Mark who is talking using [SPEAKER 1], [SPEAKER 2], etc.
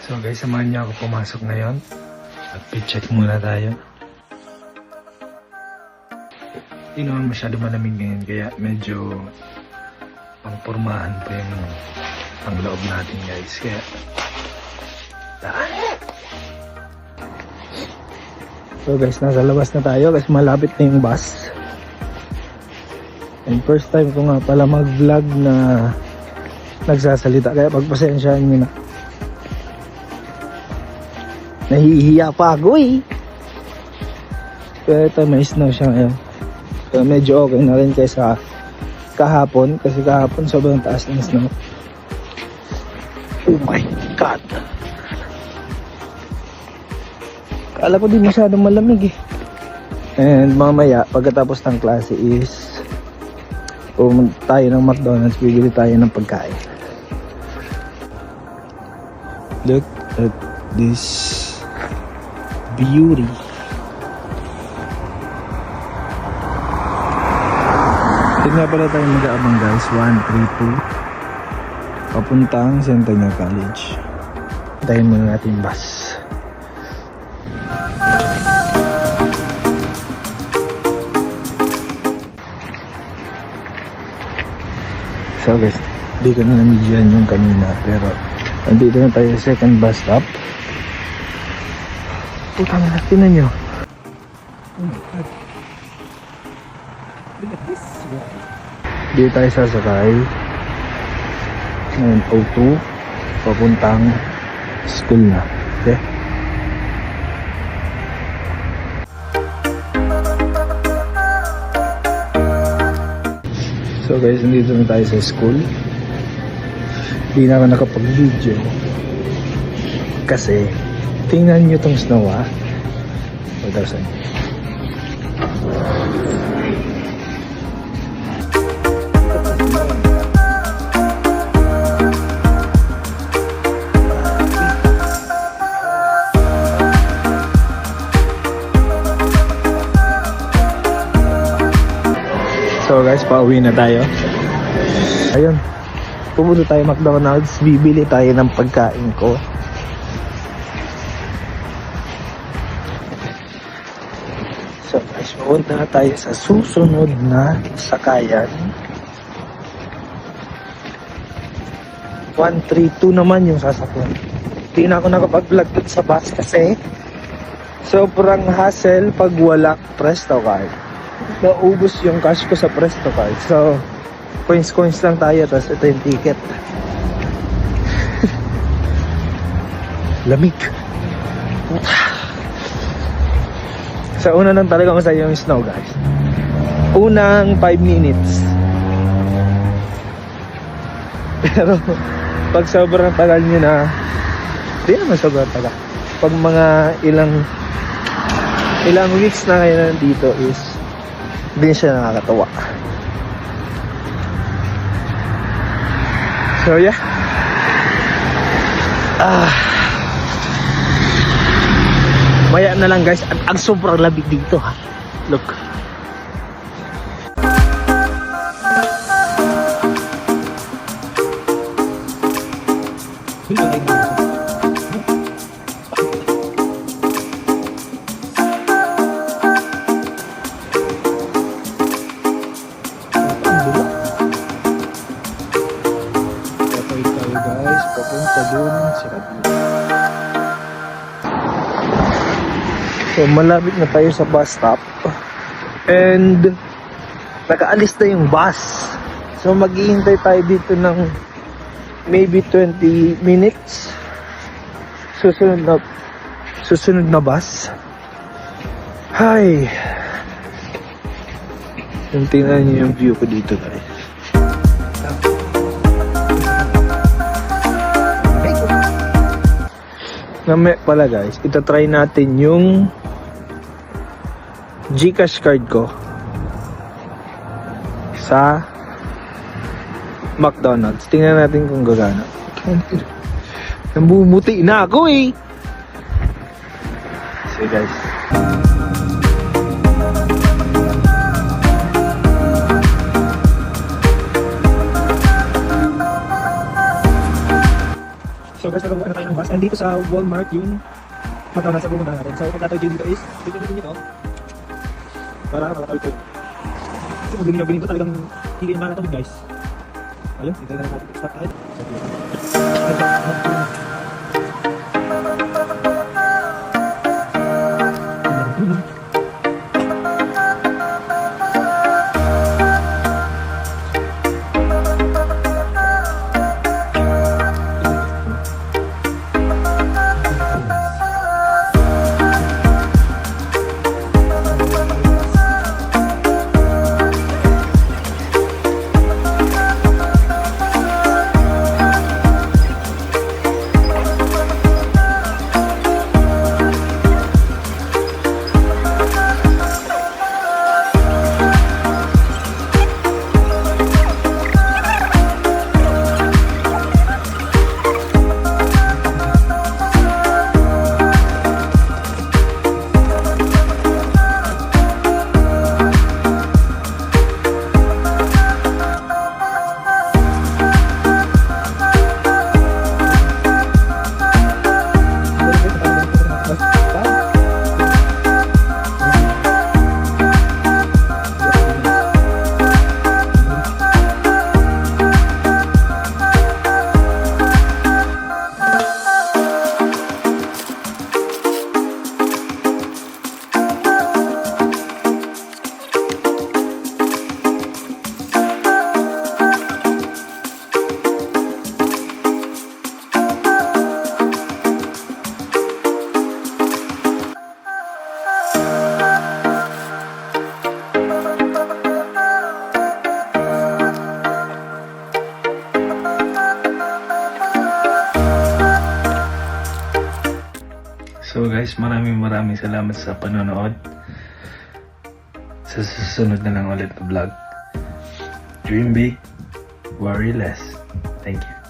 [SPEAKER 1] So guys, samahan niyo ako pumasok ngayon. At check muna tayo. Hindi naman masyado malamig ngayon, kaya medyo pangpormahan pa yung ang loob natin guys. Kaya tara. So guys, nasa labas na tayo kasi malapit na yung bus. And first time ko nga pala mag-vlog na nagsasalita, kaya pagpasensyaan nyo na. Nahihiya pa ako eh. Pero ito, may snow siya ngayon. So medyo okay na rin kaysa kahapon, kasi kahapon sobrang taas ng snow. Oh my God! Kala ko di masyadong malamig eh. And mamaya, pagkatapos ng klase is pumunta tayo ng McDonald's, bibili tayo ng pagkain. Look at this beauty. Ito nga pala tayo mag-aabang guys, 132 papuntang Centennial College. Tayo muna natin yung bus. So guys, di ko na namidyan yung kanina, pero nandito na tayo sa second bus stop. Putang na, tinan nyo. Oh my God. Look at this. Dito tayo sasakay ng O2 papuntang school na. Okay? So guys, nandito na tayo sa school. Hindi na ako nakapag-video kasi tingnan nyo tong snow ah. 1,000. So guys, pauwi na tayo. Ayun, pumunta tayo McDonald's, bibili tayo ng pagkain ko. So guys, pupunta na tayo sa susunod na sakayan. 132 naman yung sasakyan. Hindi na ako nakapag-vlog dun sa bus kasi sobrang hassle pag wala Presto card. Naubos yung cash ko sa Presto card. So coins lang tayo, tapos ito yung ticket. Lamig. Sa una lang talaga masaya yung snow guys. Unang 5 minutes. Pero pag sobrang tagal nyo na, hindi naman sobrang tagal. Pag mga ilang weeks na kayo nandito is hindi siya nakakatawa. So yeah. Maya na lang guys. Ang sobrang labig dito ha. Look. So malapit na tayo sa bus stop and nakaalis na yung bus. So maghihintay tayo dito ng maybe 20 minutes. Susunod na bus. Hi. Tingnan niyo yung view ko dito guys. Namaya pala guys, itatry natin yung GCash card ko sa McDonald's. Tingnan natin kung gagana. Namumuti na ako eh. So guys, So guys, nagawa na tayo ng bus. And dito sa Walmart yung mataw na sa pumunta natin. So pagkatawid dito is, dito nyo para makatawid ko. Kasi kung hindi nyo talagang hindi na natawid guys. Ayun, dito na natin. Start tayo.
[SPEAKER 2] So guys, maraming salamat sa panonood. Sa susunod na lang ulit na vlog. Dream big, worry less. Thank you.